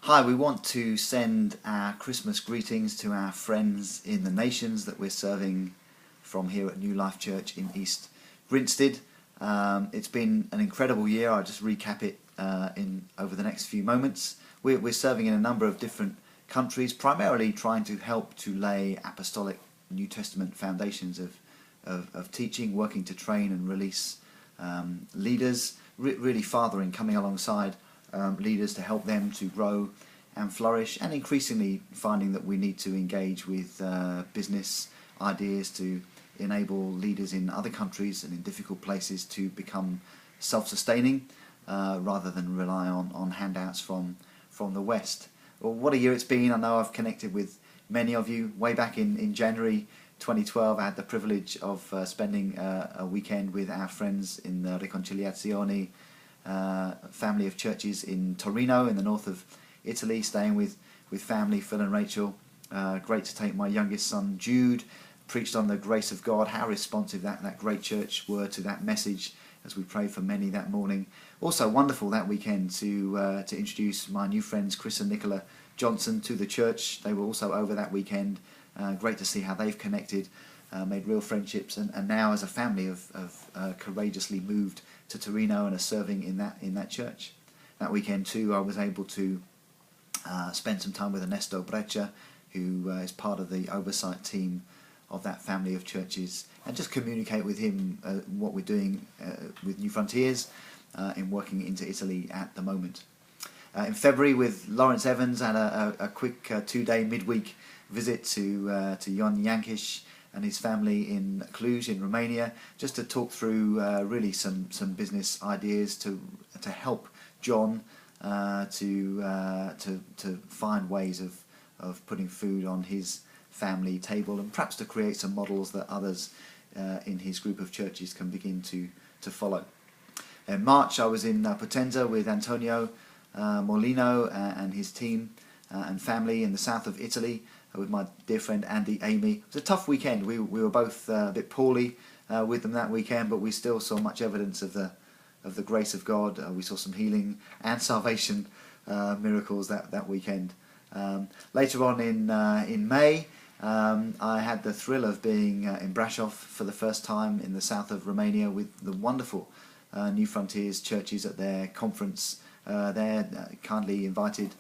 Hi, we want to send our Christmas greetings to our friends in the nations that we're serving from here at New Life Church in East Grinstead. It's been an incredible year. I'll just recap it over the next few moments. We're serving in a number of different countries, primarily trying to help to lay apostolic New Testament foundations of teaching, working to train and release leaders, really fathering, coming alongside leaders to help them to grow and flourish, and increasingly finding that we need to engage with business ideas to enable leaders in other countries and in difficult places to become self-sustaining rather than rely on handouts from the West. Well, what a year it's been. I know I've connected with many of you. Way back in January 2012, I had the privilege of spending a weekend with our friends in the Riconciliazione family of churches in Torino in the north of Italy, staying with family, Phil and Rachel. Great to take my youngest son Jude, preached on the grace of God, how responsive that great church were to that message as we prayed for many that morning. Also wonderful that weekend to introduce my new friends Chris and Nicola Johnson to the church. They were also over that weekend. Great to see how they've connected, made real friendships, and now as a family have courageously moved to Torino and are serving in that church. That weekend too, I was able to spend some time with Ernesto Breccia, who is part of the oversight team of that family of churches, and just communicate with him what we're doing with New Frontiers in working into Italy at the moment. In February, with Lawrence Evans, and a quick 2-day midweek visit to Jon Yankish and his family in Cluj in Romania, just to talk through really some business ideas to help John to find ways of putting food on his family table, and perhaps to create some models that others in his group of churches can begin to follow. In March, I was in Potenza with Antonio Molino and his team and family in the south of Italy, with my dear friend Andy Amy. It was a tough weekend. We were both a bit poorly with them that weekend, but we still saw much evidence of the grace of God. We saw some healing and salvation miracles that weekend. Later on in May, I had the thrill of being in Brașov for the first time in the south of Romania with the wonderful New Frontiers churches at their conference there, kindly invited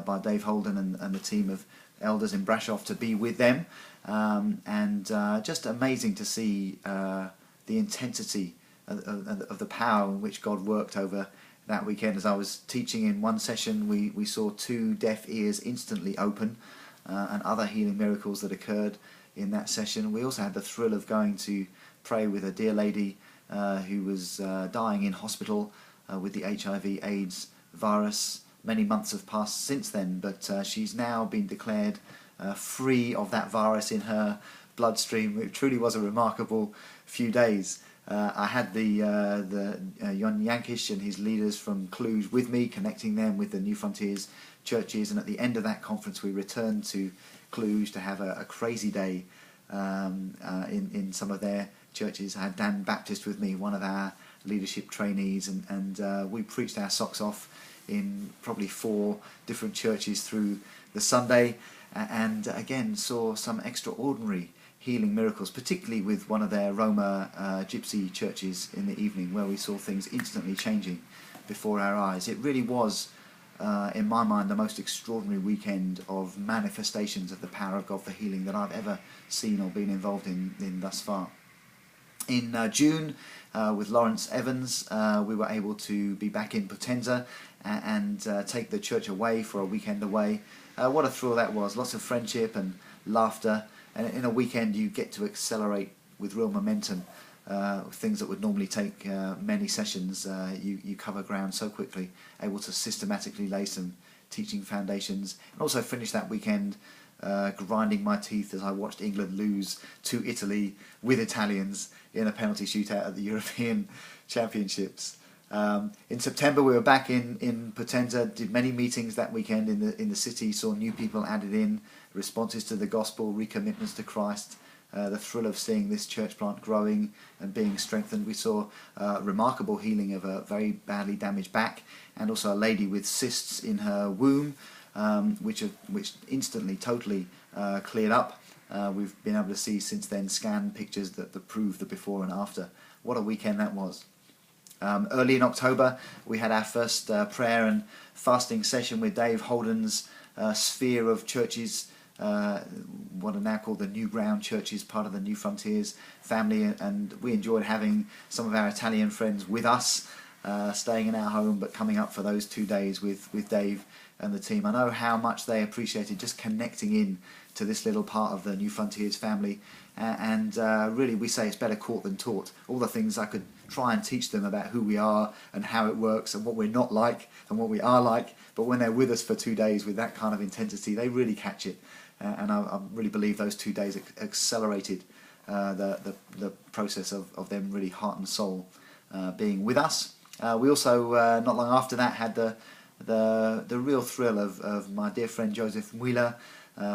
by Dave Holden and the team of elders in Brașov to be with them, and just amazing to see the intensity of the power in which God worked over that weekend. As I was teaching in one session, we saw 2 deaf ears instantly open, and other healing miracles that occurred in that session. We also had the thrill of going to pray with a dear lady who was dying in hospital with the HIV/AIDS virus. Many months have passed since then, but she's now been declared free of that virus in her bloodstream. It truly was a remarkable few days. I had the Jon Yankish and his leaders from Cluj with me, connecting them with the New Frontiers churches, and at the end of that conference we returned to Cluj to have a crazy day in some of their churches. I had Dan Baptist with me, one of our leadership trainees, and we preached our socks off in probably 4 different churches through the Sunday, and again saw some extraordinary healing miracles, particularly with one of their Roma gypsy churches in the evening, where we saw things instantly changing before our eyes. It really was, in my mind, the most extraordinary weekend of manifestations of the power of God for healing that I've ever seen or been involved in thus far. In June, with Lawrence Evans, we were able to be back in Potenza and take the church away for a weekend away. What a thrill that was. Lots of friendship and laughter. And in a weekend you get to accelerate with real momentum. Things that would normally take many sessions, you cover ground so quickly, able to systematically lay some teaching foundations. And also finish that weekend grinding my teeth as I watched England lose to Italy with Italians in a penalty shootout at the European Championships. In September we were back in Potenza, did many meetings that weekend in the city, saw new people added in, responses to the gospel, recommitments to Christ, the thrill of seeing this church plant growing and being strengthened. We saw remarkable healing of a very badly damaged back, and also a lady with cysts in her womb which instantly, totally cleared up. We've been able to see since then scan pictures that prove the before and after. What a weekend that was. Early in October, we had our first prayer and fasting session with Dave Holden's sphere of churches, what are now called the New Ground churches, part of the New Frontiers family, and we enjoyed having some of our Italian friends with us, staying in our home, but coming up for those 2 days with Dave and the team. I know how much they appreciated just connecting in to this little part of the New Frontiers family, and really we say it's better caught than taught. All the things I could try and teach them about who we are and how it works and what we're not like and what we are like, but when they're with us for 2 days with that kind of intensity, they really catch it, and I really believe those 2 days accelerated the process of them really heart and soul being with us. We also not long after that had the real thrill of my dear friend Joseph Mwila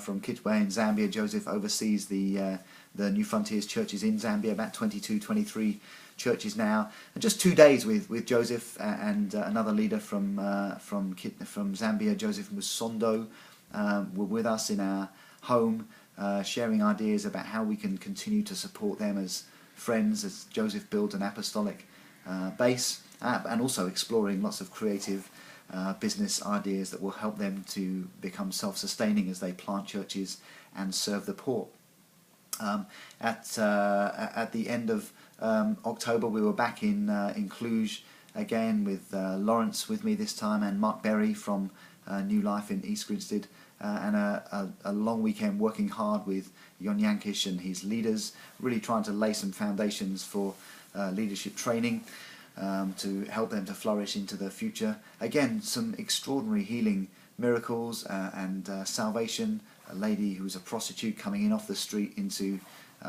from Kitwe in Zambia. Joseph oversees the New Frontiers churches in Zambia, about 22, 23 churches now. And just 2 days with Joseph and another leader from Zambia, Joseph Musondo, were with us in our home, sharing ideas about how we can continue to support them as friends, as Joseph built an apostolic base, and also exploring lots of creative business ideas that will help them to become self-sustaining as they plant churches and serve the poor. At the end of October, we were back in Cluj again with Lawrence with me this time, and Mark Berry from New Life in East Grinstead, and a long weekend working hard with Jon Yankish and his leaders, really trying to lay some foundations for leadership training to help them to flourish into the future. Again, some extraordinary healing miracles and salvation. A lady who was a prostitute coming in off the street into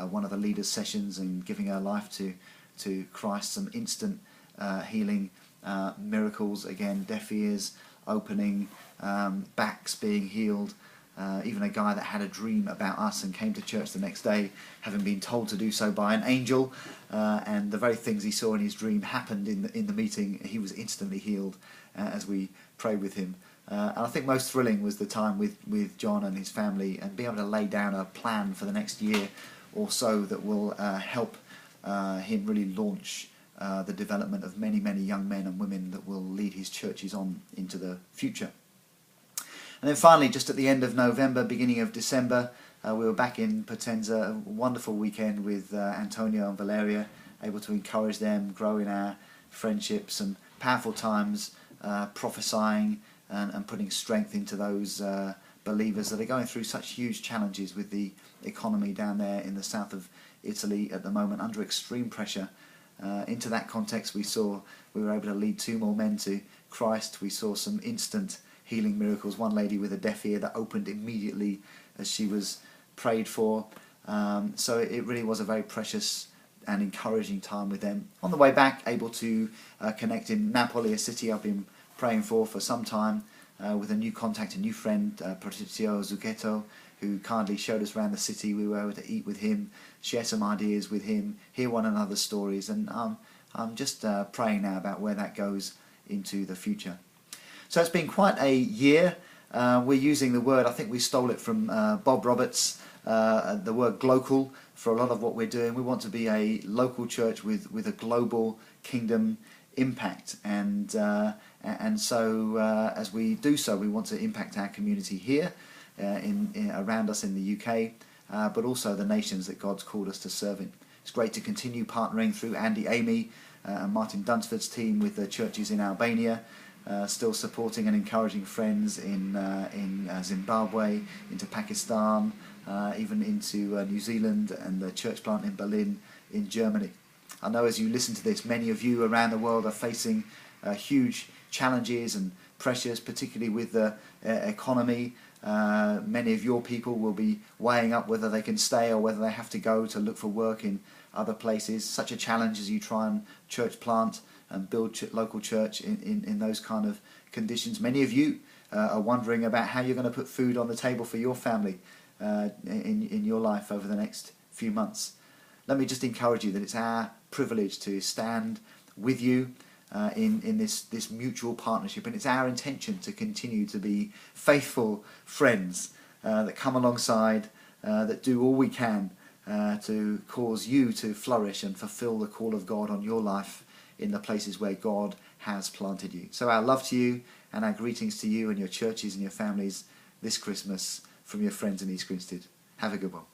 one of the leaders' sessions and giving her life to Christ. Some instant healing miracles. Again, deaf ears opening, backs being healed. Even a guy that had a dream about us and came to church the next day, having been told to do so by an angel, and the very things he saw in his dream happened in the meeting. He was instantly healed as we prayed with him. And I think most thrilling was the time with John and his family, and being able to lay down a plan for the next year or so that will help him really launch the development of many, many young men and women that will lead his churches on into the future. And then finally, just at the end of November, beginning of December, we were back in Potenza. A wonderful weekend with Antonio and Valeria, able to encourage them, grow in our friendship. Some powerful times prophesying and putting strength into those believers that are going through such huge challenges with the economy down there in the south of Italy at the moment, under extreme pressure. Into that context, we were able to lead 2 more men to Christ. We saw some instant healing miracles. One lady with a deaf ear that opened immediately as she was prayed for. So it really was a very precious and encouraging time with them. On the way back, able to connect in Napoli, a city I've been praying for some time, with a new contact, a new friend, Patrizio Zucchetto, who kindly showed us around the city. We were able to eat with him, share some ideas with him, hear one another's stories, and I'm just praying now about where that goes into the future. So it's been quite a year. We're using the word, I think we stole it from Bob Roberts, the word glocal for a lot of what we're doing. We want to be a local church with a global kingdom impact, and so as we do so, we want to impact our community here around us in the UK, but also the nations that God's called us to serve in. It's great to continue partnering through Andy Amy and Martin Dunsford's team with the churches in Albania, still supporting and encouraging friends in Zimbabwe, into Pakistan, even into New Zealand, and the church plant in Berlin in Germany. I know as you listen to this, many of you around the world are facing huge challenges and pressures, particularly with the economy. Many of your people will be weighing up whether they can stay or whether they have to go to look for work in other places. Such a challenge as you try and church plant and build local church in those kind of conditions. Many of you are wondering about how you're going to put food on the table for your family in your life over the next few months. Let me just encourage you that it's our privilege to stand with you in this mutual partnership, and it's our intention to continue to be faithful friends that come alongside, that do all we can to cause you to flourish and fulfill the call of God on your life in the places where God has planted you. So our love to you and our greetings to you and your churches and your families this Christmas from your friends in East Grinstead. Have a good one.